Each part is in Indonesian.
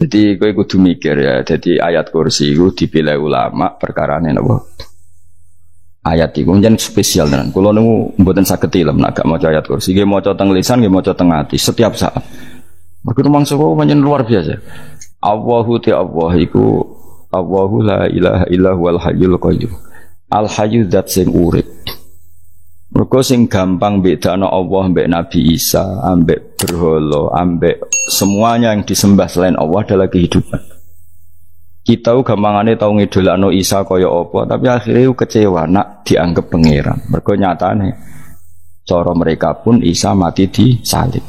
Jadi kowe kudu mikir ya. Jadi ayat kursi itu dipilih ulama perkarane napa? Ayat iku njen spesial tenan. Kula niku mboten saged tilem nek gak maca ayat kursi. Nggih maca teng lisan, nggih maca teng ati setiap saat. Mergo mangsa kok pancen luar biasa. Allahu ta Allah iku Allahu la ilaha illa huwal hayyul qayyum. Al hayyu zat sing urip. Mergo sing gampang bedakno Allah mbek Nabi Isa, ambek berhala, ambek semuanya yang disembah selain Allah adalah kehidupan. Kita gampangane tau ngidolakno Isa kaya apa, tapi akhirnya kecewa nak dianggap pangeran. Mergo nyatane cara mereka pun Isa mati di salib.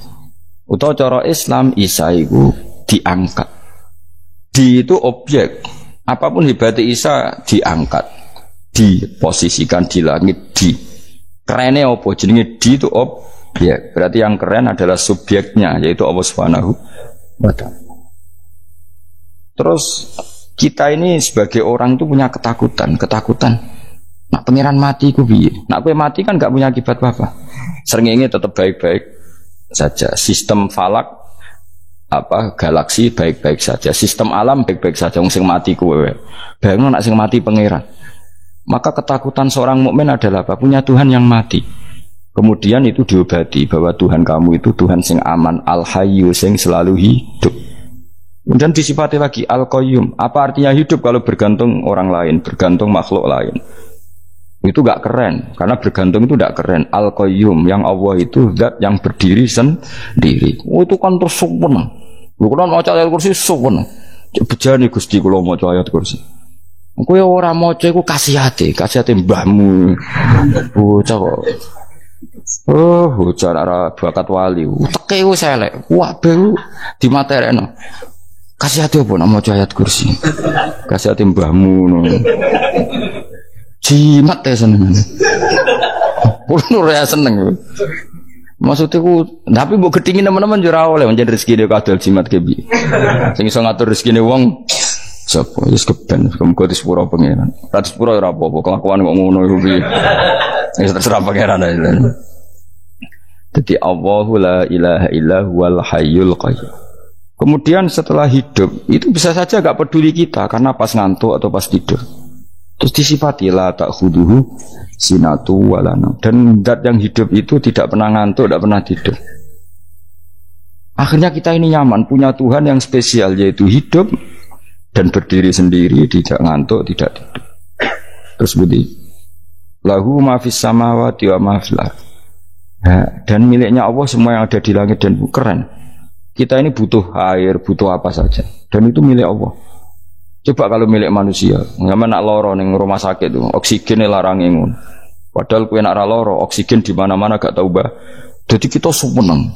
Utawa cara Islam Isa iku diangkat. Di itu objek. Apapun hebatnya Isa diangkat, diposisikan di langit di. Kerennya apa? Jenenge di itu objek. Berarti yang keren adalah subjeknya, yaitu Allah Subhanahu wa ta'ala. Terus kita ini sebagai orang itu punya ketakutan. Nak pangeran mati ku piye? Nak kowe mati kan gak punya akibat apa-apa. Srengenge tetap baik-baik saja. Sistem falak galaksi baik-baik saja. Sistem alam baik-baik saja. Wong sing mati kowe. Bayangno nak sing mati pangeran. Maka ketakutan seorang mukmin adalah apa? Punya Tuhan yang mati. Kemudian itu diobati bahwa Tuhan kamu itu Tuhan sing aman, al-hayyu sing selalu hidup. Kemudian disifati lagi al-qayyum. Apa artinya hidup kalau bergantung orang lain, bergantung makhluk lain? Itu gak keren, karena bergantung itu gak keren. Al-qayyum, yang Allah itu zat yang berdiri sendiri. Oh, itu kan terus sempurna. Lu kan mau ayat kursi sempurna. Bejane Gusti kula maca ayat kursi. Kowe ora maca iku kasihate mbahmu. Bocah kok. Oh, bocah ora bakat wali. Teke wis elek. Kabeh dimaterekno. Kasihate apa nek maca ayat kursi? Kasihate mbahmu ngono. Jimat ya seneng. Kulo ora seneng. Maksudnya tapi mbok gedhingi teman-teman yo ora oleh menjadi rezeki dhewe kadal jimat ke piye. Sing iso ngatur rezekine wong sapa wis keben muga disepuro pangeran. Ra disepuro ora apa-apa kelakuan kok ngono iku piye. Wis terserah pangeran ae. Jadi Allahu la ilaha illa huwal hayyul qayyum. Kemudian setelah hidup itu bisa saja gak peduli kita karena pas ngantuk atau pas tidur. Terus disifati la ta'khuduhu sinatu wala naum. Dan zat yang hidup itu tidak pernah ngantuk, tidak pernah tidur. Akhirnya kita ini nyaman punya Tuhan yang spesial yaitu hidup dan berdiri sendiri, tidak ngantuk, tidak tidur. Terus begini, lahu ma fis samawati wa ma fil ardh. Dan miliknya Allah semua yang ada di langit dan bumi. Keren. Kita ini butuh air, butuh apa saja, dan itu milik Allah. Coba kalau milik manusia, nggak nak loro neng rumah sakit tuh, oksigennya larang ingun. Padahal kue nak loro, oksigen di mana-mana gak tahu bah. Jadi kita seneng.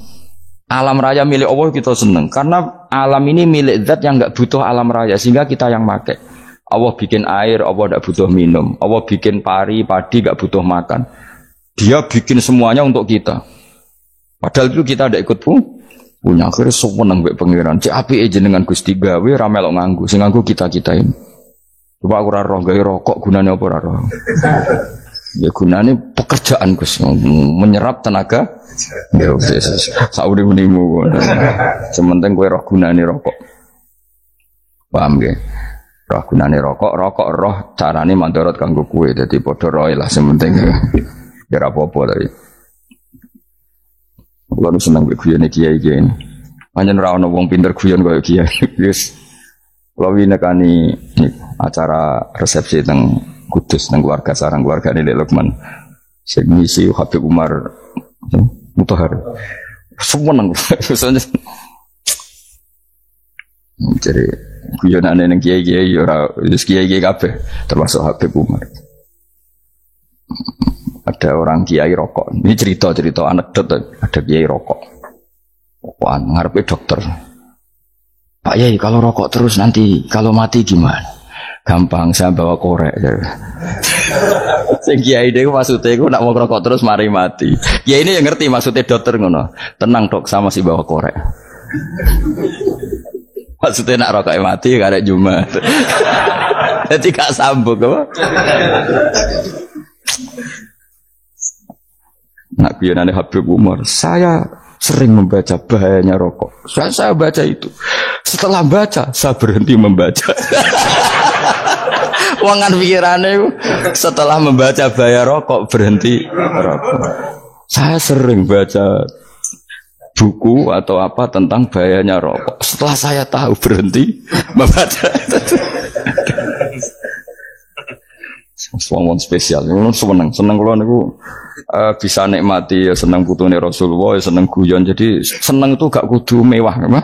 Alam raya milik Allah kita seneng karena alam ini milik zat yang enggak butuh alam raya sehingga kita yang pakai. Allah bikin air, Allah enggak butuh minum. Allah bikin padi enggak butuh makan. Dia bikin semuanya untuk kita. Padahal itu kita enggak ikut punya. Akhirnya seneng mbek pangeran. Cek apike jenengan Gusti gawe ra melok nganggo. Sing nganggo kita-kita ini. Coba aku ora roh gawe rokok gunane apa ora roh. Ya gunane pekerjaan Gus, menyerap tenaga. Ya wis sauri-urimu. Sementing kowe roh gunane rokok. Paham nggih? Roh gunane rokok roh carane mandorot kanggo kowe. Dadi padha roe lah sementing. Ya ora apa-apa tapi. Kulo seneng guyone kiai-kiai ini. Pancen ora ana wong pinter guyon kaya kiai. Wis kulo winekani acara resepsi teng Kudus nang keluarga sarang keluarga Lek Lukman. Sing ngisi Habib Umar Mutahar. Semua nang jadi guyonane nang kiai-kiai ora wis kiai-kiai kabeh termasuk Habib Umar. Ada orang kiai rokok. Ini cerita anekdot ada kiai rokok. Rokokan ngarepe dokter. Pak Yai kalau rokok terus nanti kalau mati gimana? Gampang saya bawa korek. Sing kiai dhewe maksudnya iku nak mau rokok terus mari mati. Ya ini yang ngerti maksudnya dokter ngono. Tenang dok sama si bawa korek. Maksudnya nak rokok mati gak ada Jumat. Jadi gak sambung apa? Nak guyonane Habib Umar, saya sering membaca bahayanya rokok. Saya baca itu. Setelah baca, saya berhenti membaca. Wangan pikirannya setelah membaca bahaya rokok berhenti rokok. Saya sering baca buku atau apa tentang bahayanya rokok. Setelah saya tahu berhenti membaca. Wong spesial, seneng kalau niku bisa nikmati, ya seneng putune Rasulullah, ya seneng guyon. Jadi seneng itu gak kudu mewah, memang.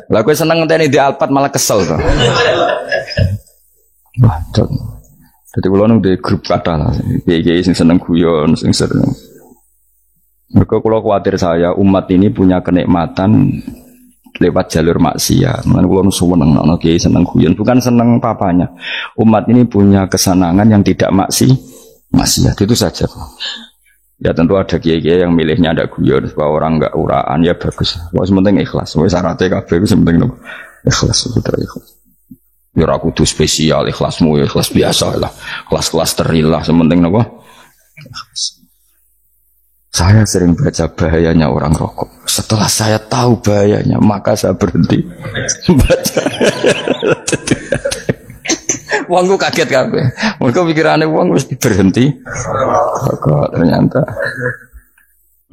Lah kowe seneng ngenteni di Alphard malah kesel to. Wah, jadi kalau nung di grup kata lah, kiai sing seneng guyon, sing seneng. Mereka kalau khawatir saya umat ini punya kenikmatan lewat jalur maksiat. Mengenai kalau seneng, kiai seneng guyon, bukan seneng papanya. Umat ini punya kesenangan yang tidak maksiat itu saja. Ya tentu ada kiai-kiai yang milihnya ada guyon supaya orang enggak uraan, ya bagus. Pokoknya penting ikhlas. Pokoknya syaratnya kabeh itu penting ikhlas, sudah ikhlas. Ya ora kudu spesial, ikhlasmu ya ikhlas biasa lah. Kelas-kelas steril lah, sementing napa? Saya sering baca bahayanya orang rokok. Setelah saya tahu bahayanya, maka saya berhenti baca. Wongku kaget kabeh. Mergo pikirane wong wis berhenti rokok ternyata.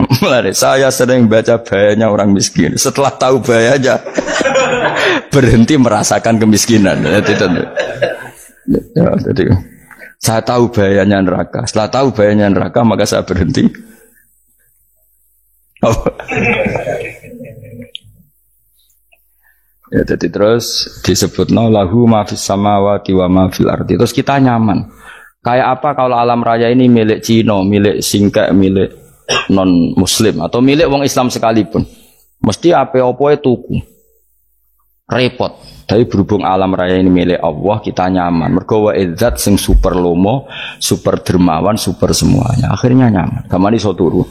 Mulai saya sering baca bahayanya orang miskin. Setelah tahu bahayanya, berhenti merasakan kemiskinan. Jadi saya tahu bahayanya neraka. Setelah tahu bahayanya neraka, maka saya berhenti. Ya, jadi terus disebutna lahu ma fis samawati wa ma fil ardi. Terus kita nyaman. Kayak apa kalau alam raya ini milik Cina, milik Singkek, milik non muslim atau milik wong Islam sekalipun. Mesti apa-apa tuku. Repot. Tapi berhubung alam raya ini milik Allah, kita nyaman. Mergo wa izzat sing super lomo, super dermawan, super semuanya. Akhirnya nyaman. Gamane iso turu.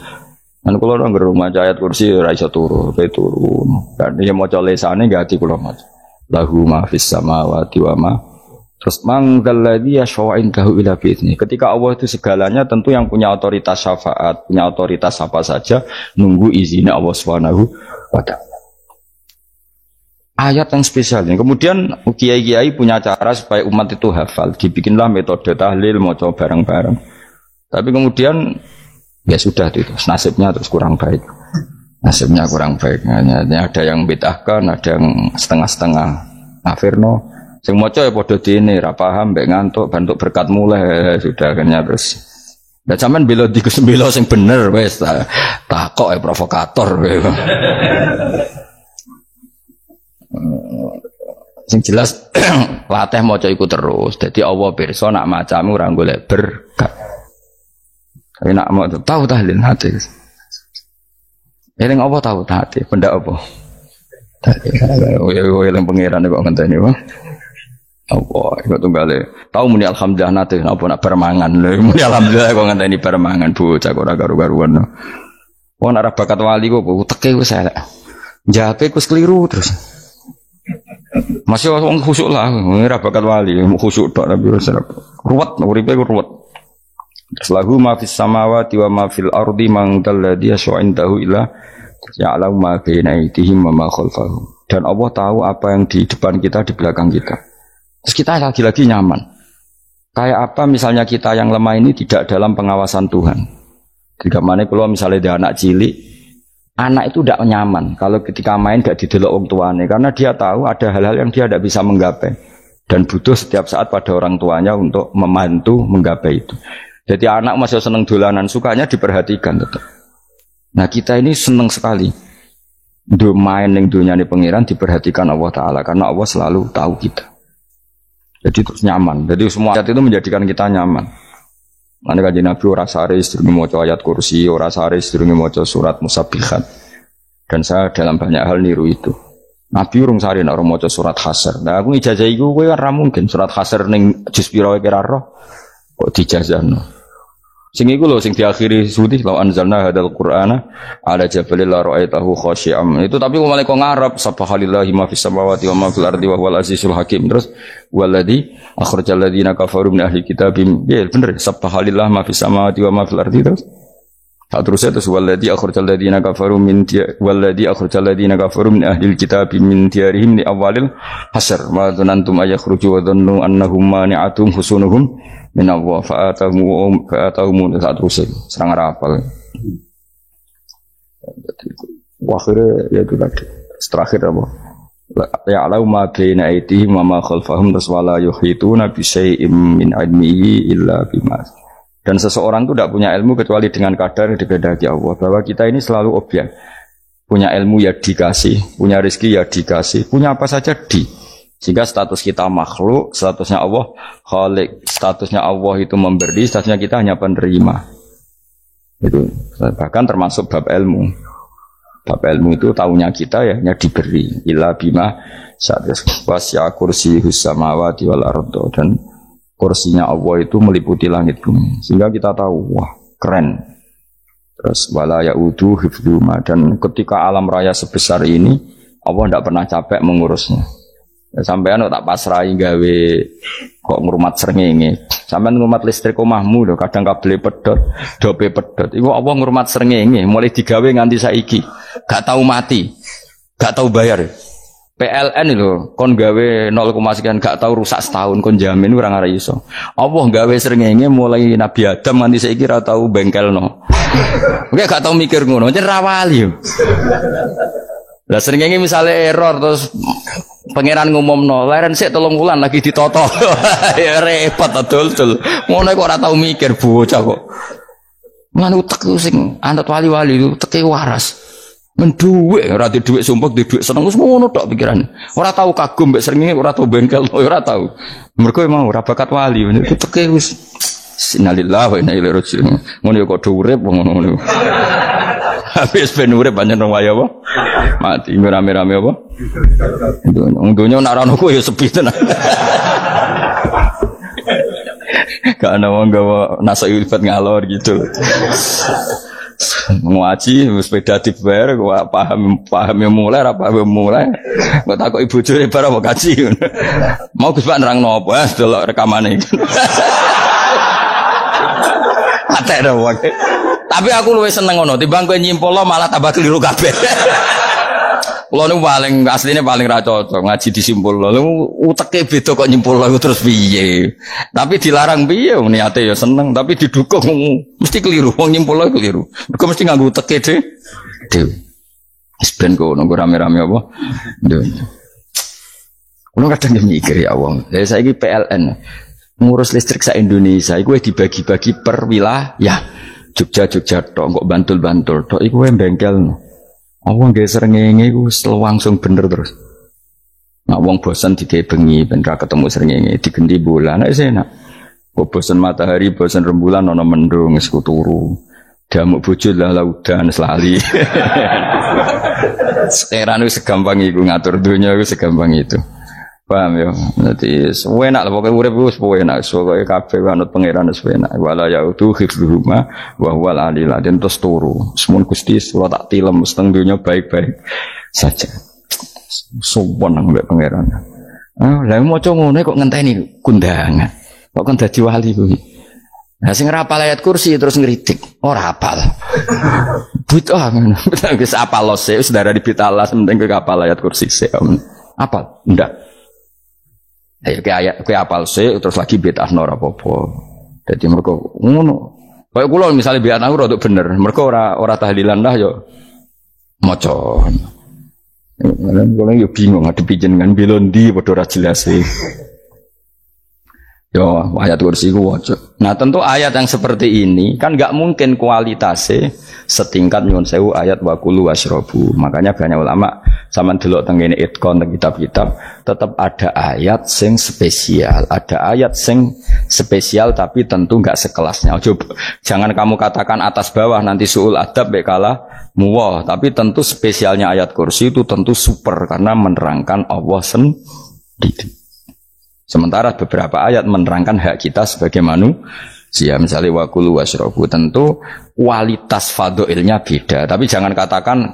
Kan kula nang rumah ayat kursi ora iso turu, pe turu. Dan dia maca lesane enggak ati kula maca. Lahu ma fis samawati wa ma. Terus mangdal ladzi yashfa'u indahu ila bi'izni. Ketika Allah itu segalanya, tentu yang punya otoritas syafaat, punya otoritas apa saja nunggu izinnya Allah Subhanahu wa taala. Ayat yang spesial ini. Kemudian kiai-kiai punya cara supaya umat itu hafal. Dibikinlah metode tahlil maca bareng-bareng. Tapi kemudian ya sudah itu, nasibnya terus kurang baik. Nasibnya kurang baik. Hanya ada yang bid'ahkan, ada yang setengah-setengah afirno. Sing maca ya padha dene, ra paham mbek ngantuk, bantuk berkat mulai sudah akhirnya terus. Lah sampean bela bela sing bener wis takok provokator. Sing jelas latih maca iku terus. Dadi Allah pirsa nak macamu ora golek berkat. Tapi nak mau tahu tahlil hati. Eling apa tahu hati? Benda apa? Eling pangeran kok ngenteni wae. Apa iku tunggale. Tahu muni alhamdulillah nate apa nak permangan. Muni alhamdulillah kok ngenteni permangan bocah kok ora karu-karuan. Wong ora bakat wali kok teke wis elek. Jape wis keliru terus. Masih wong khusuk lah, ora bakat wali, khusuk tok tapi wis ruwet, uripe ruwet. Lahu ma fis samawati wa ma fil ardi man dalladhi yash'indahu illa ya'lamu ma baina aydihim wa ma khalfahum. Dan Allah tahu apa yang di depan kita, di belakang kita. Terus kita lagi-lagi nyaman. Kayak apa misalnya kita yang lemah ini tidak dalam pengawasan Tuhan. Jika mana kalau misalnya ada anak cilik, anak itu tidak nyaman kalau ketika main gak didelok orang tuanya, karena dia tahu ada hal-hal yang dia tidak bisa menggapai dan butuh setiap saat pada orang tuanya untuk membantu menggapai itu. Jadi anak masih seneng dolanan, sukanya diperhatikan tetap. Nah kita ini seneng sekali main yang dunia ini pengiran diperhatikan Allah Ta'ala, karena Allah selalu tahu kita. Jadi terus nyaman. Jadi semua ayat itu menjadikan kita nyaman. Nanti kajian Nabi ora sare sedurunge maca ayat kursi, ora sare sedurunge maca surat Musabbihat. Dan saya dalam banyak hal niru itu. Nabi urung sare nek ora maca surat Hasr. Nah aku ijazah iku kowe ora mungkin surat Hasr ning juz pira kira roh kok dijazahno. Sing iku lho sing diakhiri sudi law anzalna hadzal qur'ana ala jabalil la ra'aitahu khashi'am. Itu tapi mulai kok ngarep subhanallahi ma fis samawati wa ma fil ardi wa huwal azizul hakim. Terus waladzi akhrajal ladzina kafaru min ahli kitabim. Ya bener subhanallahi ma fis samawati wa ma fil ardi terus. Tak terusnya terus walladzi akhrajal ladzina kafaru min ahlil kitab min diyarihim li awalil hasr wa dhanantum ayakhruju wa dhannu annahum mani'atum husunuhum min Allah fa'atahum tak terusnya serang rapal. Akhirnya ya itu tadi. Terakhir apa? Ya'lamu ma baina aydihim wa ma khalfahum wala yuhituna bi syai'in min 'ilmihi illa bima. Dan seseorang itu tidak punya ilmu kecuali dengan kadar yang dikehendaki Allah. Bahwa kita ini selalu objek. Punya ilmu ya dikasih, punya rezeki ya dikasih, punya apa saja di. Sehingga status kita makhluk, statusnya Allah khalik, statusnya Allah itu memberi, statusnya kita hanya penerima. Itu bahkan termasuk bab ilmu. Bab ilmu itu tahunya kita ya hanya diberi. Illa bima wasya kursiyus samawati wal ardo, dan kursinya Allah itu meliputi langit bumi. Sehingga kita tahu, wah keren. Terus wala ya'udu hifdhuma, dan ketika alam raya sebesar ini Allah tidak pernah capek mengurusnya. Ya, sampean tak pasrahi gawe kok ngrumat srengenge. Sampean ngrumat listrik omahmu lho, kadang kabel pedhot, dope pedhot. Iku Allah ngrumat srengenge mulai digawe nganti saiki. Gak tahu mati. Gak tahu bayar. PLN lho, kon gawe 0, sekian gak tahu rusak setahun, kon jamin ora ngara iso. Allah gawe srengenge mulai Nabi Adam nganti saiki ora tahu bengkelno. Oke gak tahu mikir ngono, jen rawali yo. Lah srengenge misale error terus pangeran ngumumno, leren sik 3 wulan lagi ditoto. Ya repot dul. Ngono kok ora tahu mikir bocah kok. Lan utek sing anut wali-wali itu teke waras. Menduwe ora di dhuwit sumpek di dhuwit seneng wis ngono tok pikirane. Ora tahu kagum mbek srengenge, ora tahu bengkel, ora tahu. Mergo emang ora bakat wali, itu teke wis innalillahi wa inna ilaihi raji'un. Ngono ya kok urip ngono. Habis ben urip pancen wong wae apa? Mati rame-rame apa? Untunya nak rono ku ya sepi tenan. Gak ada wong gawa nasa ilfat ngalor gitu. Ngaji sepeda dibayar gua paham yang mulai apa yang mulai gua takut ibu jure barang mau kaji mau Gus Pak nerangno apa delok rekamane ate ora tapi aku luwih seneng ngono timbang kowe nyimpulno malah tambah keliru kabeh. Kulo niku paling asline paling ra cocok ngaji disimpulno. Lha uteke beda kok nyimpulno terus piye. Tapi dilarang piye niate ya seneng tapi didukung mesti keliru. Wong nyimpulno keliru. Mergo mesti nganggo uteke dhewe. Wis ben kono rame-rame apa. Kulo kadang mikir ya wong. Lah saiki PLN ngurus listrik sa Indonesia iku dibagi-bagi per wilayah. Jogja tok kok Bantul tok iku bengkel. Wong nggih srengenge iku langsung bener terus. Nek wong bosan digawe bengi ben ra ketemu srengenge digendi bulan nek enak. Kok bosan matahari, bosan rembulan ana mendung wis turu. Damuk bojo lah laudan selali. Sekarang wis segampang iku ngatur dunya wis segampang itu. Paham ya? Dadi enak lah pokoke urip wis enak. Pokoke kabeh anut pangeran wis enak. Wala yautu hifdzuhuma wa huwal alil adzim terus turu. Semun Gusti kula tak tilem seteng dunya baik-baik saja. Sopan nang mbek pangeran. Ah, lha maca ngono kok ngenteni kundangan. Kok kon dadi wali kuwi. Nah sing ora hafal ayat kursi terus ngritik. Ora hafal. Bid'ah ngono. Wis hafal lose wis darah di bitalah penting kowe hafal ayat kursi sik. Hafal? Ndak. Ayo ke ayat ke apal sih terus lagi bid'ah ora apa-apa. Dadi mergo ngono. Kaya kula misale bid'ah ora bener, mergo ora tahlilan dah yo maca. Lan kula yo bingung ngadepi jenengan belondi padha ora jelas sih. Yo ayat kursi ku waca. Nah, tentu ayat yang seperti ini kan enggak mungkin kualitasnya setingkat nyuwun sewu ayat wa kulu wasyrabu. Makanya banyak ulama sampean delok teng ngene itkon teng kitab-kitab tetap ada ayat sing spesial, ada ayat sing spesial tapi tentu enggak sekelasnya. Jangan kamu katakan atas bawah nanti suul adab bekala muwah, tapi tentu spesialnya ayat kursi itu tentu super karena menerangkan Allah sendiri. Sementara beberapa ayat menerangkan hak kita sebagai manusia. Misalnya wa kulu wasyrabu, tentu kualitas fadhilnya beda. Tapi jangan katakan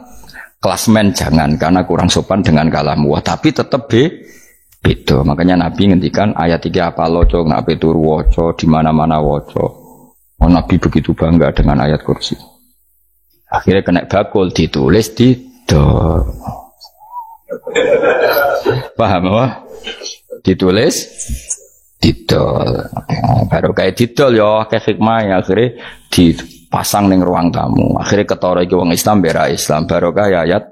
klasmen, jangan, karena kurang sopan dengan kalam wah. Tapi tetap beda. Makanya Nabi ngendikan ayat 3 apa loco, ngape turu waca, di mana-mana waca. Oh, Nabi begitu bangga dengan ayat kursi. Akhirnya kena bakul ditulis didol. Paham apa? Ditulis didol. Baru kayak didol ya kayak hikmahnya akhirnya dipasang ning ruang tamu. Akhirnya ketara iki wong Islam bera Islam baru kayak ayat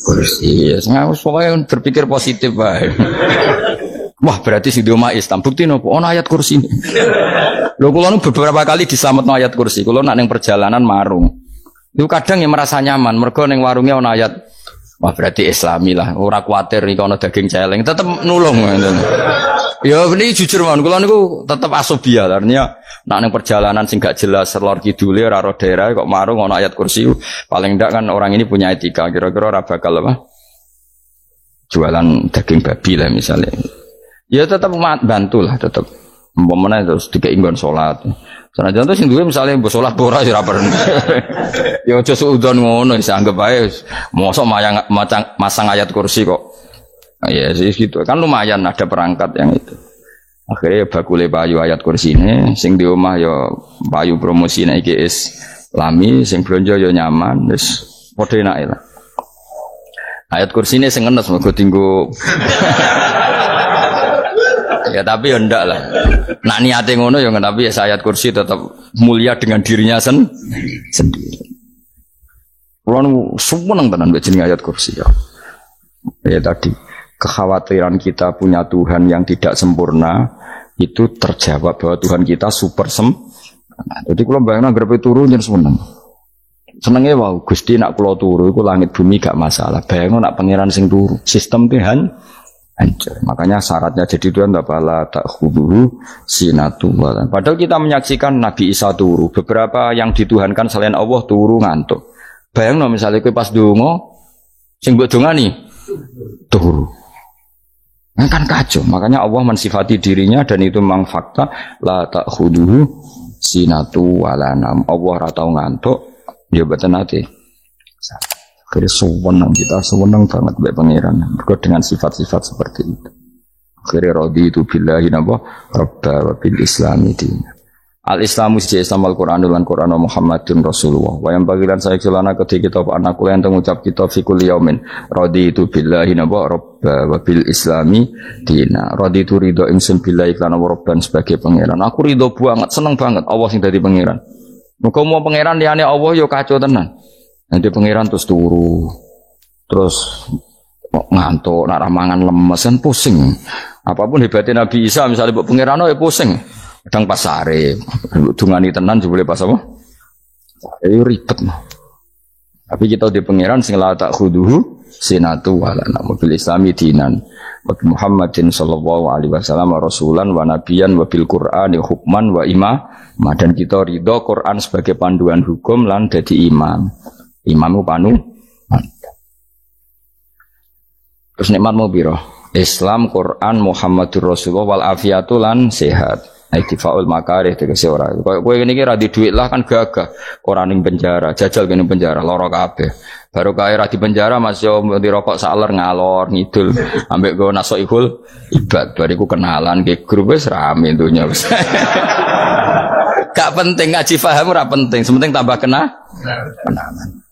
kursi. Ya pokoknya berpikir positif bae. Wah berarti sing di omah Islam bukti nopo ono ayat kursi. Lho kula nu beberapa kali diselametno ayat kursi. Kula nak ning perjalanan marung. Itu kadang yang merasa nyaman mergo ning warungnya ono ayat. Wah berarti Islami lah. Ora kuwatir iki ono daging celeng, tetep nulung ngoten. Ya ini jujur mawon kula niku tetep asobia. Artinya nak ning perjalanan sing gak jelas lor kidule ora ro daerah kok marung ono ayat kursi. Paling ndak kan orang ini punya etika. Kira-kira ora bakal apa? Jualan daging babi lah misalnya. Ya tetap bantu lah tetap. Umpamane terus dikei nggon salat. Senajan to sing duwe misale mbok salat ora ya ora perlu. Ya aja suudon ngono wis anggap ae mosok masang ayat kursi kok. Ya sih gitu. Kan lumayan ada perangkat yang itu. Akhirnya bakule payu ayat kursi ini sing di omah ya payu promosi nek iki Islami sing blonjo ya nyaman wis padha enake lah. Ayat kursi ini sing ngenes mergo tinggo. Ya tapi ya ndak lah. Nak niate ngono ya tapi ya ayat kursi tetap mulia dengan dirinya sendiri. Kulo nu seneng tenan mbek jeneng ayat kursi ya. Ya tadi kekhawatiran kita punya Tuhan yang tidak sempurna itu terjawab bahwa Tuhan kita super sempurna. Jadi kulo bayangno grepe turu nyen seneng. Senenge wae Gusti nak kula turu iku langit bumi gak masalah. Bayangno nak pangeran sing turu, sistem Tuhan hancur. Makanya syaratnya jadi Tuhan tak khuduhu sinatu walan. Padahal kita menyaksikan Nabi Isa turu. Beberapa yang dituhankan selain Allah turu ngantuk. Bayangno misalnya kowe pas donga sing mbok dongani turu. Nah, kan kacau. Makanya Allah mensifati dirinya dan itu memang fakta la ta'khuduhu sinatu walanam. Allah ora tau ngantuk, ya boten ate. Akhirnya sewenang kita, sewenang banget baik pangeran. Mereka dengan sifat-sifat seperti itu. Akhirnya raditu billahi nabah rabba wa bil islami dina. Al-Islamu sejak Islam Al-Quran dan Quran Muhammadun Rasulullah. Wa yang bagilan saya celana ketika kita anak kuliah yang mengucap kita fikul yaumin. Raditu billahi nabah rabba wa bil islami dina. Raditu ridho ingsun billahi iklan rabban sebagai pangeran. Aku ridho banget, seneng banget Allah sing dadi pangeran. Muga mau pangeran liyane Allah yo kacau tenan. Nanti pangeran terus turu, terus ngantuk, nak ramangan lemes kan pusing. Apapun hebatnya Nabi Isa, misalnya buat pangeran ya pusing. Kadang pas sare, dungani tenan juga boleh pas apa? Ribet mah. Tapi kita di pangeran sing la ta'khuduhu sinatu wala mobil Islami dinan. Wa Muhammadin sallallahu alaihi wasallam rasulan wa nabiyan wa bil Qur'ani hukman wa imam. Dan kita ridho Quran sebagai panduan hukum lan dadi imam. Imam panu. Terus nikmat mau biro. Islam, Quran, Muhammadur Rasulullah wal afiatu lan sehat. Iktifaul makarih tegese ora. Kowe ngene iki ra di dhuwit lah kan gagah. Ora ning penjara, jajal kene penjara lara kabeh. Baru kae ra di penjara Mas yo dirokok saler ngalor ngidul ambek go nasoihul ibad. Bariku kenalan ke grup wis rame dunya wis. Gak penting ngaji paham ora penting, sementing tambah kenalan.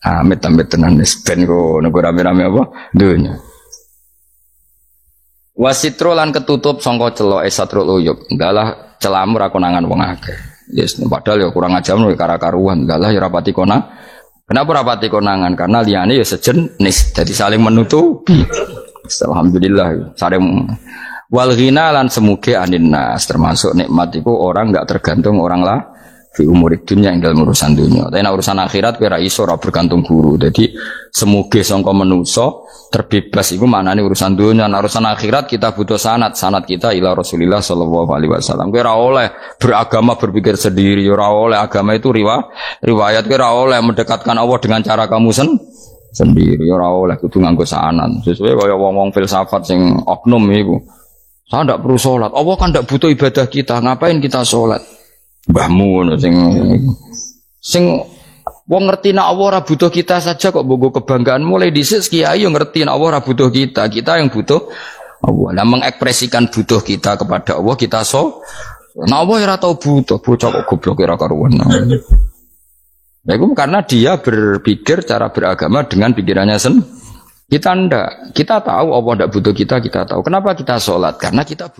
Amit-amit tenan wis ben kok nego rame-rame apa dunya. Wasitro lan ketutup sangka celok esatrul uyub. Enggaklah celamur aku nangan wong akeh. Yes, padahal ya kurang ajar lho kara-karuan. Enggaklah ya rapati konang. Kenapa rapati konangan? Karena liyane ya sejenis, jadi saling menutupi. Alhamdulillah saling wal ghina lan semuge anin nas, termasuk nikmat itu orang enggak tergantung orang lah fi umurid dunya ing dalam urusan dunia. Tapi urusan akhirat kowe ra iso ora bergantung guru. Jadi semuge sangka manusa terbebas iku maknane urusan dunia. Nah, urusan akhirat kita butuh sanad kita ila Rasulillah sallallahu alaihi wasallam. Kowe ora oleh beragama berpikir sendiri, ora oleh agama itu riwayat kowe ora oleh mendekatkan Allah dengan cara kamu sendiri, ora oleh kudu nganggo sanad. Sesuai kaya wong-wong filsafat sing oknum iku. Saya ndak perlu salat. Allah kan ndak butuh ibadah kita, ngapain kita salat? Mbahmu ngono sing wong ngerti nek Allah ora butuh kita saja kok bogo kebanggaan mulai dhisik kiai yo ngerti nek Allah ora butuh kita yang butuh Allah. Nah mengekspresikan butuh kita kepada Allah kita nek Allah ora tau butuh bocah kok goblok ora karuan. Ya itu karena dia berpikir cara beragama dengan pikirannya sendiri. Kita ndak. Kita tahu Allah tidak butuh kita tahu. Kenapa kita sholat? Karena kita